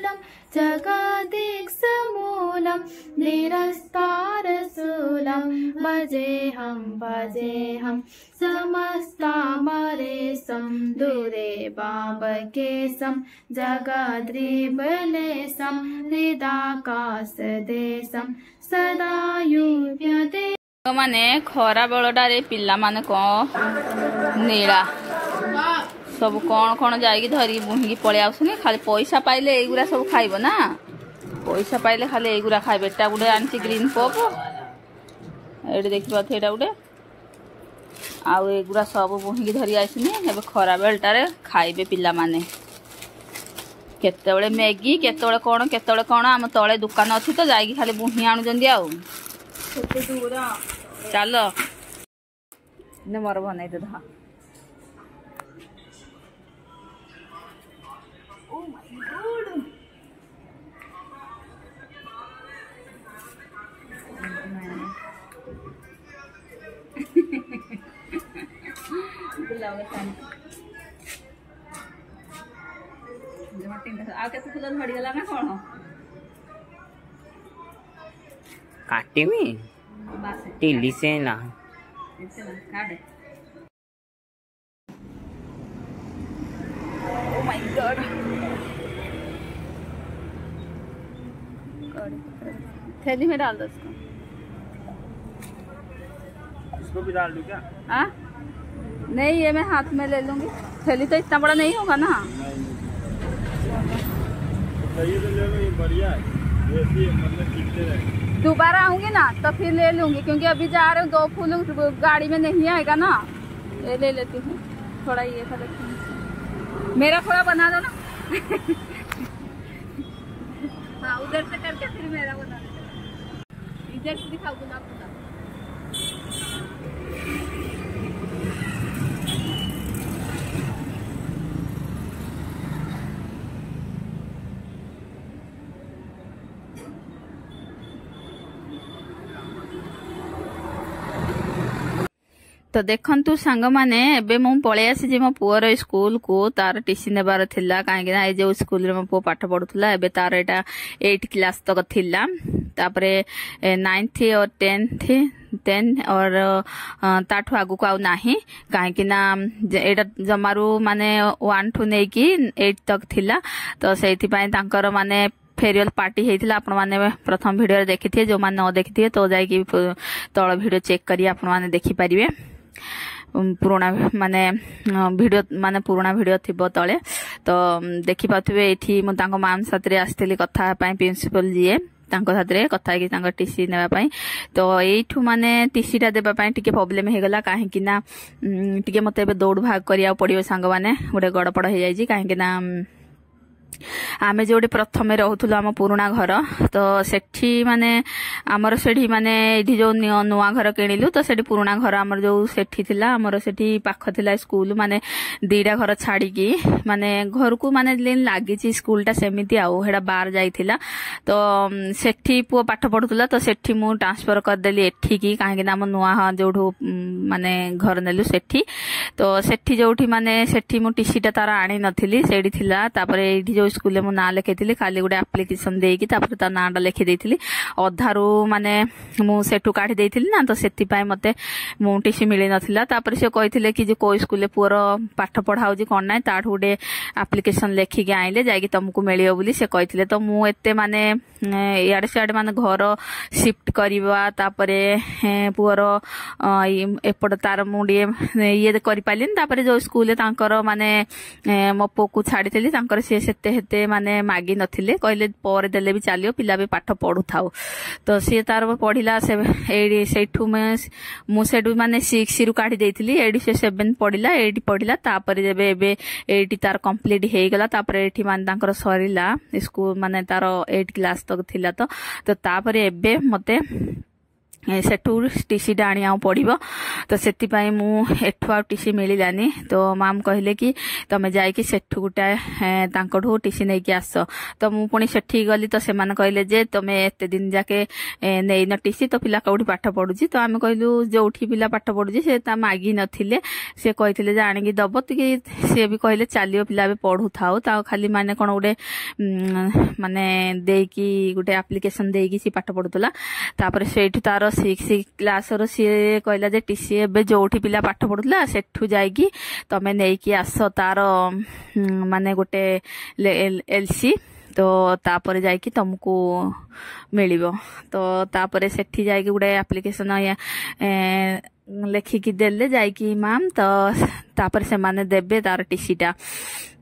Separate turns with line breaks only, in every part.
मूलम जगदीक्षमूलम निरस्तारशूलम भजेहम समस्तामरेशम दूरे बाबकेशम जगद्रिबलेशम हृदाकाशदेशम सदा युव्यते
माने खरा बेलटारे पिला माने कौन नीला सब कौन कौन जाइए धरिकी बुहिकी पलि आसुनी खाली पैसा पाइले एगुरा सब खाइब ना पैसा पाइले खाली एगुरा खाइबे एटा गुटे आनछि ग्रीन पप एडी देखि पाथे एटा गुटे आउ एगुरा सब बुहिकी धरि आइसुनी एबे खरा बेलटारे खाइबे पिला माने केतेबेले मैगी केतेबेले कौन आम तले दुकान अछि तो जाइकी खाली बुही आनु जंदी आउ चलो ने मोर बनाई दे धा ओ माय गॉड बुलावे तानी जमा टिंडा आ के फुल झड़ी गला ना कोन
काटेमी टीली से ना
काटे ओ माय गॉड थैली में डाल दो
इसको भी डाल दूं क्या?
हाँ नहीं ये मैं हाथ में ले लूंगी थैली तो इतना बड़ा नहीं होगा ना
सही तो ले लो ये बढ़िया है ऐसी मतलब टिकते रहे
दोबारा आऊंगी ना तो फिर ले लूंगी क्योंकि अभी जा रहे हूँ 2 फूल गाड़ी में नहीं आएगा ना ये ले लेती हूँ थोड़ा ये था मेरा थोड़ा बना दो ना हाँ उधर से करके फिर मेरा बना दो इधर से दिखाओ गुलाब गुलाब तो देखंतु सांग माने एबे मु पळे आसी मो पुअर स्कूल को तार टीसी नेबार थिला काहे ना ए जो स्कूल रे मो पु पाठ पढुथला एबे तार एटा 8 क्लास तक थिला तापरे 9th और 10 और ताठु आगु को आउ नाही काहे कि ना एटा जमारू माने 1 टू नै की 8 तक थिला तो सेति पय तांकर माने फेरियल पार्टी हेतिला आपण माने प्रथम वीडियो देखि थे जो माने न देखि थे तो जाई कि तळ वीडियो चेक करी आपण माने देखि परिबे पुराना माने वीडियो माने पुराना वीडियो थिबो तळे तो देखि पाथबे एठी मु तांको मान साथरे आस्थिली कथा पय प्रिंसिपल जीए तांको साथरे कथा कि तांको टीसी नेबा पय तो एठू माने टीसी टा देबा पय टिके प्रॉब्लम हे गला काहे कि ना टिके मते बे दौड़ भाग करिया पड़ियो संग माने गुडे गडपड़ हे जाई छी काहे कि ना आमे जोडे प्रथमे रहउथुलो हम पुराना घर तो सेठी माने हमर सेठी माने एठी जो नुवा घर किनिलु तो सेठी पुराना घर हमर जो सेठी थिला हमर सेठी पाख थिला स्कूल माने दीडा घर छाडी की माने घर को माने लेन लागी छी स्कूल टा सेमिति आउ हेडा बार जाईथिला तो सेठी पु पाठ पढुतला तो सेठी मु ट्रांसफर कर देली एठी की काहे कि हम नुवा जोठो माने घर नेलु सेठी तो सेठी जोठी माने सेठी मु टीसी टा तारा आनी नथिली सेडी थिला तापरे एठी जो स्कूल में ना लिखी खाली गोटे एप्लिकेशन देकी तापर ता नाटा लिखि देइथिली अधारू माने मु सेठू काढी देइथिली ना तो सेति पाई मते मु टीसी मिले नथिला तापर से कहिथिले कि जे कोई स्कूल पुअर पाठ पढाउ जी कोन नाही ताठू गोटे एप्लिकेशन लेखि के आइले जाई कि तुमको मिलियो बोली से कहिथिले तो मु एते माने याड साड माने घर शिफ्ट करबा तापरे पुअर एपड तार मुडी ये करि पालिन तापरे जो स्कूल तांकर माने मो पोकु छाडिथिली तांकर से सेते हेते माने मागी नथिले कहले पर देले भी चलियो पिला भी पाठ पढु थाउ तो सी तार पढिला से एडी सेठू मु सेडू माने 6 रु काढी देइथिली एडी से 7 पढिला एडी पढिला तापर जेबे एबे एडी तार कंप्लीट हे गेला तापर एठी माने तांकर सरीला स्कूल माने तार 8 क्लास तक थिला तो तापर एबे मते सेठू टीसी टा आनिया पड़ो तो से एठू आ टीसी मिलानी तो मैम कहले कि तमें जाइकी सेठू गोटे तांकठू टीसी नहीं कि आस तो मु पुणी सेठी गली तो से कहले जे तमें एते दिन जाके नेइन टीसी तो पिला कौटी पाठ पढ़ुची तो आम कहलु जो पिला पाठ पढ़ुची से मागी नथिले से कहते जे आणिकी दब कि सी भी कहले चलियो पिला पढ़ु थाओ ता खाली माने कौन गोटे माने देकी गोटे एप्लिकेशन देकी सी पाठ पढ़ुला तापर सेठू तार 6 क्लास रो सी कहला जे टीसी एबे जोठी पिला पाठ पढ़ुला सेठू जाइकी तमें नेकी आस तार माने गोटे एलसी तो तापर जाइकी तुमको मिलिबो तो तापर सेठी जाइकी गोटे एप्लिकेशन लेखिकी देले जाइकी मैम तो तापर से माने देबे तार टीसी टा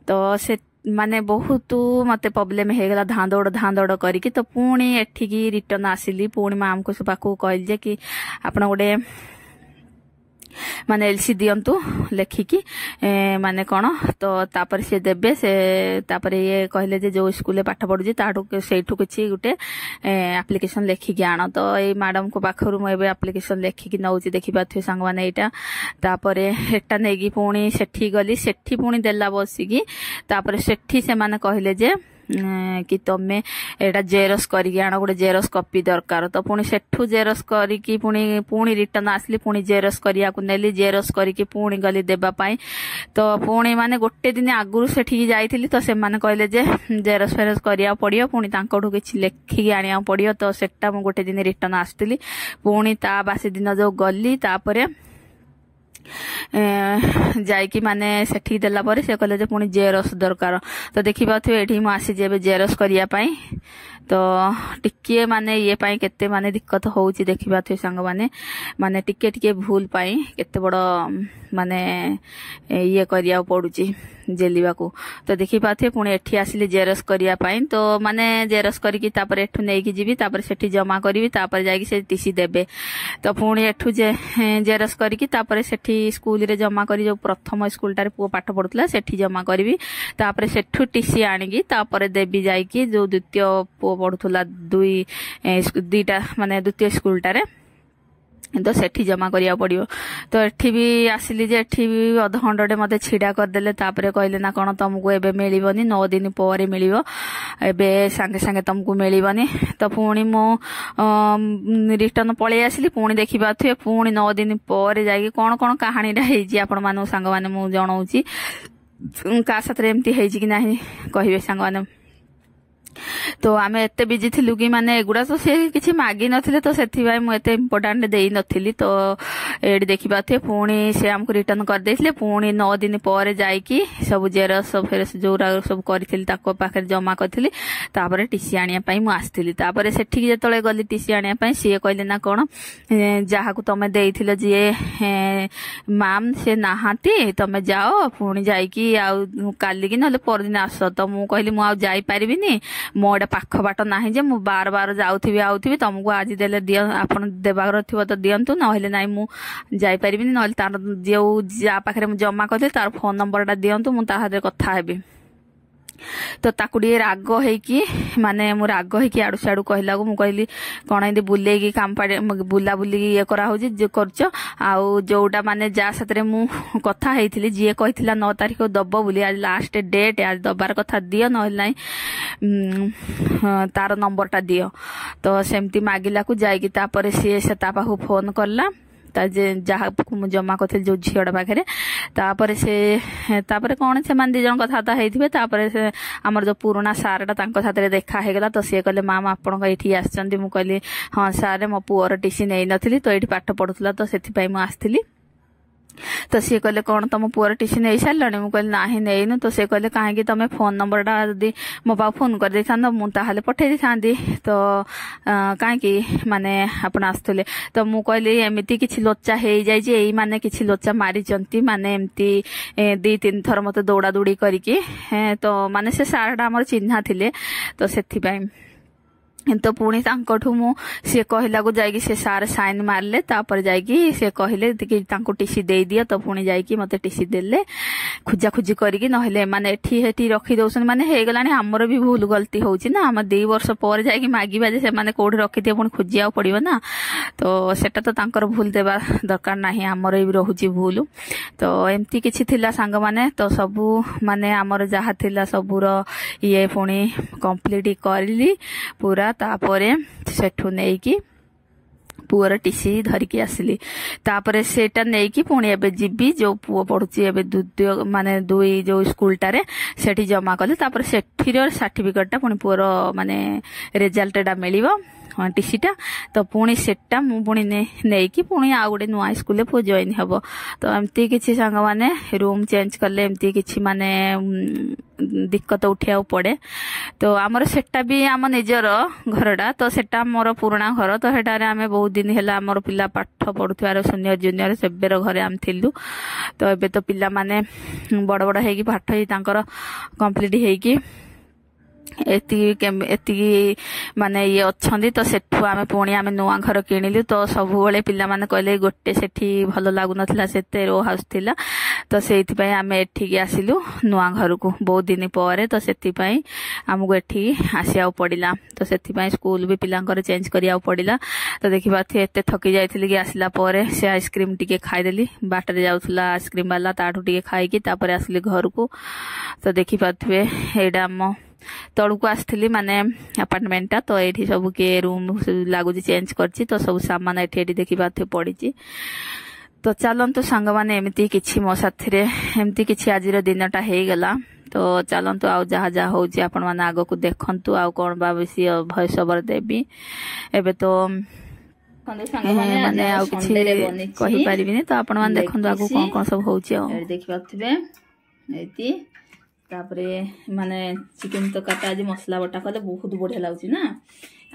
तो से माने बहुत मते प्रॉब्लम हो गला धांदड़ करके तो पुणी एठिकी रिटर्न आसिली पुणी मैम को पाखु कहल जे कि आपण गोटे माने एलसी दियंतु लेखिकी माने कौन तो तापर से देबे से तापर ये कहले जे जो स्कूल पाठ पढ़ुची ताठू सेठू किछि गुटे एप्लिकेशन लेखिकी आण तो ये मैडम को पाखरु मु एबे एप्लिकेशन लेखिकी नउची देखि पाथि संग माने एटा तापर एटा नेगी पुणी सेठी गली सेठी पुणी देला बसिकी तापर सेठी से माने कहले जे कि तमें एटा जेरक्स करके आण गोटे जेरक्स कॉपी दरकार तो पुणी सेठू जेरक्स करके पुणी रिटर्न आसली पुणी जेरक्स करिया को नेली जेरक्स करके पुणी गली देबा पाई तो पुणी माने गोटे दिन आगुरु सेठी जाइथिली तो से माने कहले जे जेरक्स फेरक्स करिया पड़ियो पुणी तांकठू किछि लेखिकी आनिया पड़ियो तो सेटा मु गोटे दिन रिटर्न आसतिली पुणी ता बासी दिन जो गली तापरे जाइकी माने सेठी देला परे से कहले जे पुणी जेरक्स दरकार तो देखि पाथि एठी मु आसी जेबे जेरक्स करिया पाई तो टिके माने ये पाई केते माने दिक्कत होउची देखि पाथि संग माने टिके भूल पाई केते बड़ माने ये करिया पड़ुची जेलिबा को तो देखि पाथे पुणी एठी आसिले जेरक्स करिया पाई तो माने जेरक्स करके तापर एठू नेकी जीवी तापर सेठी जमा करबी तापर जाइकी से टीसी देबे तो पुणी एठू जेरक्स करके तापर सेठी स्कूल रे जमा करी जो प्रथम स्कूल टारे पुओ पाठ पढ़ुतला सेठी जमा करबी तापर सेठू टीसी आनिकी तापर देबी जाइकी जो द्वितीय पुओ पढ़ुतला दुईटा माने द्वितीय स्कूल टारे तो सेठी जमा करिया पड़ियो तो एठी भी आसिली जे एठी भी अध घंटे मते छिड़ा कर देले तापरे कहले ना कोन तुमको एबे मिलिबनी 9 दिन पर मिलिबो एबे संगे संगे तुमको मिलिबनी तो पुणी मो रिटर्न पळे आसिली पुणी देखिबा थे पुणी 9 दिन पर जाई कोन कोन कहानी रा हेजी आपण मानु संग माने मु जणाउची का साथरे एम्ति हेजी कि नाही कहिबे संग माने तो आमे एते बिजी थिलु कि माने एगुडा तो से किछि मागी नथिले तो सेथि भाई मु एते इम्पोर्टेंट देई नथिली तो एडी देखिबा थे पुणी से हमको रिटर्न कर देथिले पुणी 9 दिन पर जाइकी सब जेरक्स फेर जोरा सब करथिली ताको पाखरे जमा करथिली तापर टीसी आनिया पई मु आस्थिली तापर सेठी जेतळे गली टीसी आनिया पई से कहले ना कोन जहा को तमे देइथिले जे मैम से नाहाती तमे जाओ पुणी जाइकी आ काली कि नले पर दिन आस तो मु कहली मु आ जाई परिबिनी मोडे पाख बाट नाही जे मु बार बार जाउथिबी आउथिबी तुमको आज देले दिय आपण देबार थिबो तो दियंतु नहले नाही मु जाई परिबिनी नहले तार जेउ जा पाखरे मु जमा करथि तार फोन नंबर टा दियंतु मु ता हाते कथा हेबी तो ताकुडी राग हेकी माने मु राग हेकी आडु साडु कहला को मु कहली कोन एदी बुलेगी काम पाडे बुला बुली ये करा होजी जे करछ आउ जोटा माने जा साथरे मु कथा हेथिली जे कहितला 9 तारिख दबो बुली आज लास्ट डेट आज दबार कथा दियो नहले नाही तार नंबर टा दियो तो सेमती मागिला को जाइकी तापर से ता पाखु फोन करला जहा जमा करथिल जो झियोडा पाखरे तापर से तापर कोन से मान 2 जन कथा हेथिबे तापर से हमर जो पुराना सारटा तांको साथरे देखा हेगला तो से कहले मामा आपण एठी आछंती मु कहली हां सारे मो पुअर टीसी नै नथिली तो एठी पाठ पढुतला तो सेथि पई मु आस्थिली तो सी कहले कौन तुम पुअर टीसी नहीं सारे मुझे ना नईनु तो सी कहले कहीं तुम फोन नंबर टा जदि मो पा फोन कर दे था मुझे पठे था तो कहीं माने आपण आसुले तो मु कहली एमती किसी लोचा हो जाए माने किसी लोचा मारी माने एमती 2-3 थर मत दौड़ा दौड़ी करके तो माने से सारटा आम चिन्हा थिले तो से तो पुणी मु सी कहला को जाइए से सार साइन मारले तापर जाइए से कहले कि टीसी दे दिया तो पुणी जाइए मत टीसी देले खोजा खोजी करके नहले माने एठी रखी दौसन माने हे गलानी हमर भी भूल गलती होउची ना हम 2 वर्ष पर जाइए मागिबा जे से माने कोठी रखी दिए पुणी खोजिया पड़िबो ना तो सेटा तो तांकर भूल देबा दरकार नाही हमर भी रहूची भूल तो एमती किछि थिला संग माने तो सबु माने हमर जहा थिला सबुर ये पुणी कंप्लीट करली पूरा तापरे सेठू नेकी पुअर टीसी धरिकी आसिली तापरे सेटा नेकी पुणी एबे जिबी जो पुओ पढुची एबे द्वितीय माने 2 जो स्कूल टारे सेठी जमा कले तापरे सेठीर सर्टिफिकेट टा पुणी पुअर माने रिजल्ट टा मिलिबो टीसीटा तो पुणी सेटा मु पुणी नेकी पुणी आ गोटे नुआ स्कूल पु जॉइन हबो तो एमती किछि संग माने रूम चेंज करले एमती किछि माने दिक्कत उठिया पड़े तो आमर सेटा भी आम निजर घरटा तो सेटा मोर पुराना घर तो सेटारे आमे बहुत दिन हैला आमर पिला पाठ पढुथार सीनियर जूनियर सेबेर घरे आम थिलु तो एबे तो पिला माने बड़ बड़ हेकी पाठ ही तांकर कंप्लीट हेकी एति माने ये अच्छी तो सेठू आमे पुणी आमे नुआ घर किणिलु तो सबुबले पिला माने कहले गोटे सेठी भलो लागु नथला सेते रो हाउस थिला तो सेति पई आमे एठी आसिलु नुआ घर को बहुत दिन पर तो सेति पई हमगु एठी आसिया पड़िला तो सेति पई स्कूल भी पिलांकर चेंज करिया पड़िला तो देखिबा थे एते थकी जाइथिली कि आसिला परे से आइसक्रीम टिके खाइ देली बाटरे जाउथला आइसक्रीम वाला ताठू टिके खाइ कि तापर आसिली घर को तो देखि पाथबे एडा म तळु को आसथिली माने अपार्टमेंट ता तो एठी सब के रूम लागुजी चेंज करछि तो सब सामान एठी एठी देखि बाथे पड़िछि तो चलंतु सांग माने एमिति किछि मो साथरे एमिति किछि आजिर दिनटा हे गला तो चलंतु आ जहा जहा होछि आपण माने आगो को देखंतु आ कोन बा बेसी भॉइस ओवर देबी एबे तो माने आ किछि कहि परिबिनी तो आपण माने देखंतु आगो कोन कोन सब होछि आ देखि पाथबे एति तापरे माने चिकन तकाटा आज मसला बटा कले बहुत बढ़िया लागुची ना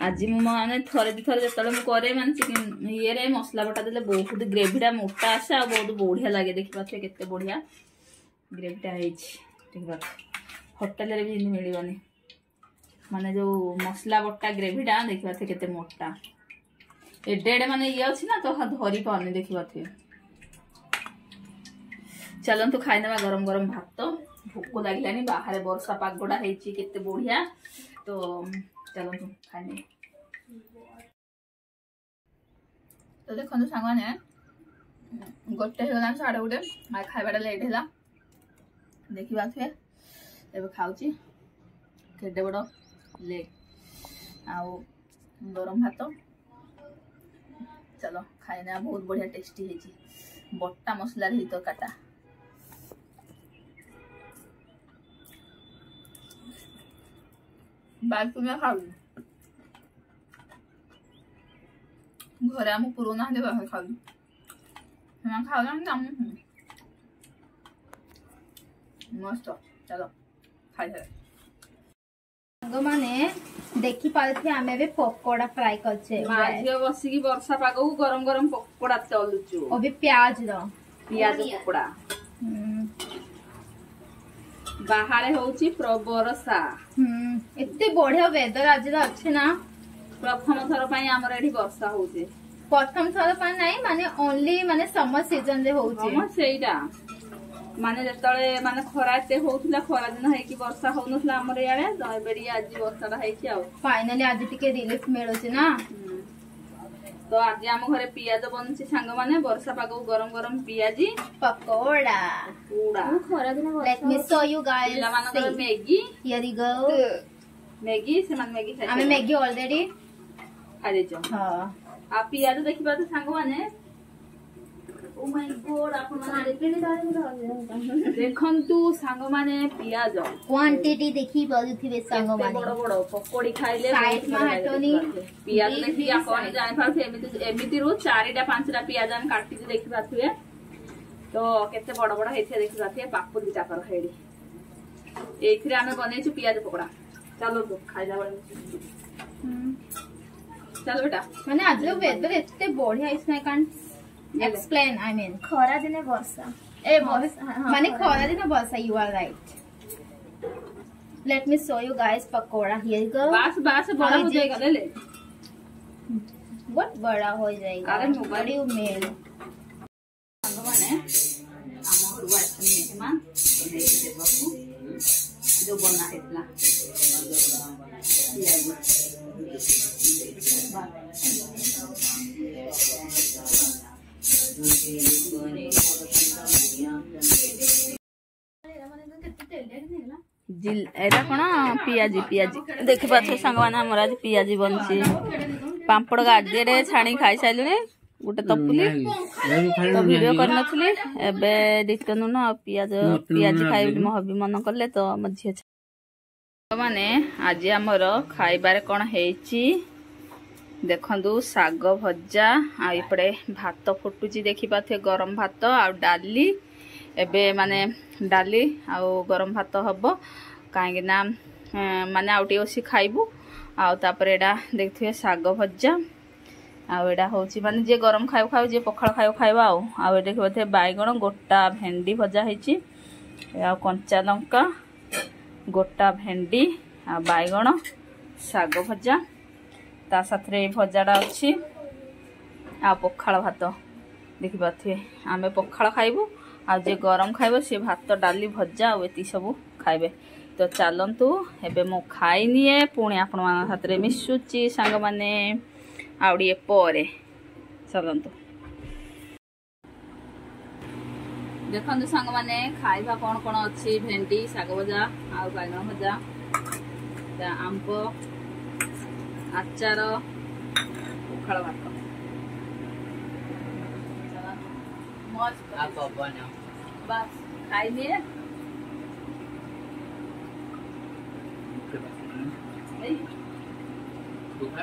आज मु माने थरे जेतले मु करे माने चिकन ये रे मसला बटा देले बहुत ग्रेवीटा मोटा आसे आ बहुत बढ़िया लागे देखिबा थे केते बढ़िया ग्रेवीटा हेछि देखिबा होटल रे भी मिलिबनी माने जो मसला बटा ग्रेवीटा देखिबा थे केते मोटा एडेडे माने ये अछि ना तो धरी पानी देखिबा थे चलन तो खाइनेबा गरम गरम भात भूख लगिलानी बाहर वर्षा पागोड़ा हेछि केते बढ़िया तो चलो तो खाने तो देखो सांगने गोटे होगा 1:30 आ खाइबाटा लेट हैला देखिबा थे एबे खाउची केते बड़ लेग आउ गरम भात चलो खाइना बहुत बढ़िया टेस्टी हेछि बट्टा मसला रही तो काटा बात में खाऊ घरे आम पुराना हांडे बाहर खाऊ हम खाऊ ना मस्त चलो खाई
माने देखि पालथे आमे बे पकोड़ा फ्राई करछे
माझियो बसी की वर्षा पागो गरम गरम पकोड़ा चलुचु
ओबे प्याज
पकोड़ा बाहर होउची प्रबरसा
एते बढ़िया वेदर आज अच्छे ना
प्रथम थर पई हमर एठी वर्षा होउची
प्रथम थर पई नाही माने ओनली माने समर सीजन रे होउची
हम सेइडा माने जेतळे माने खरा ते होउतला खरा दिन है कि वर्षा होउनसला हमर याडे तो बेरी आज वर्षाटा है कि आ
फाइनली आज टिके रिलीफ मिलुची ना
तो आज आम घरे पियाज बनछि सांग माने वर्षा पागो गरम गरम पियाजी
पकोड़ा
पूरा
खरा दिन let me show you guys
पिला मानकर Maggi
here you go
Maggi से मान मैगी खाइ
आमे मैगी ऑलरेडी
खाइ देछो
हां
आ पियाज देखिबा तो सांग माने ओ माय गॉड आपण माने देखंतु सांग माने पियाज
क्वांटिटी देखि बलुथिबे सांग माने
बड़ बड़ पकोड़ी खाइले
साइड में हटोनी
पियाज देखि आपण जानि पाछे एमिति रो 4टा 5टा पियाज हम काटि देखि पाथुए तो केते बड़ बड़ हेथे देखि पाथुए पापु दिटा कर हेडी एथिरे हमें बनेछु पियाज पकोड़ा चलो तो खाइला बळे चलो बेटा
माने आज लो वेदर एते बढ़िया इसना कान एक्सप्लेन आई मीन
खरा दिने वर्षा
ए वर्षा माने खरा दिने वर्षा you are right Let me show you guys pakoda. Here you go.
बस बड़ा हो जाएगा ले ले।
What बड़ा हो जाएगा?
अरे
What do you mean?
साଙ୍ଗमाने आम घर आछन मेहमान नेकी देबकु जो बना हेतला एटा कौन पियाजी पियाजी देखी पाछ सांग मैंने आमर आज पियाजी बनसी पापड़ गादिए छाणी खाई सारे गोटे तपुली तो वीडियो करनथुली एबे दितनु न पियाज पियाजी खाइ मो हबी मन करले तो हम झियो माने आज आमर खाइबारे कोन हेची देखंदु साग भजा आ इपड़े भात फुटुची देखि पाथे गरम भात आ डाली एबे माने डाली आ गरम भात हबो काहे ना माने आउटी ओसी खाइबु आ तापर एडा देखथिए साग भजा आ एडा होची माने जे गरम खाइब खाइब जे पखाळ खाइब खाइब आ देखि पाथे बाइगण गोटा भेंडी भजा हेची आ कंचा लंका गोटा भेंडी आ बाइगण साग भजा ता साथरे भजाडा अछि आ पखाळ भात देखि पाथे आमे पखाळ खाइबु आ जे गरम खाइबो से भात डाली भजा आ एति सब खाइबे तो चलतु एबे मो खाइनिए पुणी आपण मान हातरे मिसुची सांग माने आउडिए परे चलतु देखंतु सांग माने खाइबा कोन कोन अछि भेंडी साग भजा आ बाइगण भजा ता आंब आचार पखाळ भात मस्त आप बना बस खाइनिए Hey.